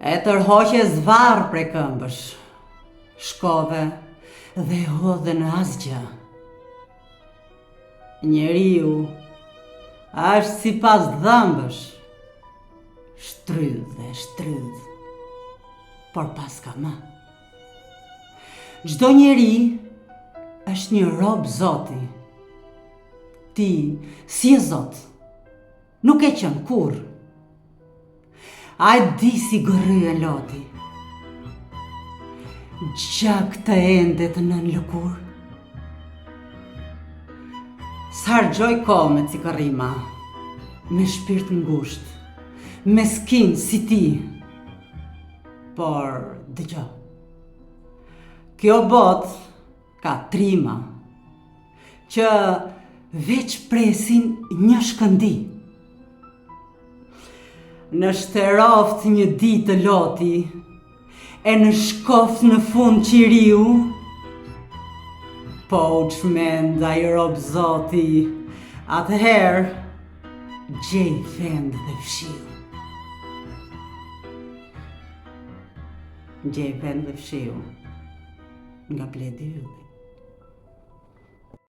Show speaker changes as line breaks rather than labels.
E tërhoqe zvarë prej këmbësh, shkove dhe hodhe në asgjë. Njeriu është si pas dhëmbësh, shtrydh dhe shtrydh, por pas ka më. Çdo njeri është një rob Zoti. Ti, si e Zot, nuk e qenë kur. A e di si gërrye Loti, gjak të endet nën lëkur. S'hargjoj kohë me cikërrima, me shpirt ngusht, meskin si ti. Por dëgjoj, kjo botë ka trima që veç presin një shkëndi. Në shteroft një ditë Loti, e në shkoft në fund qiriu, po u çmend ai rob Zoti, atëherë gjej vend dhe fshiu. Gjej vend dhe fshiu nga bledi ylli.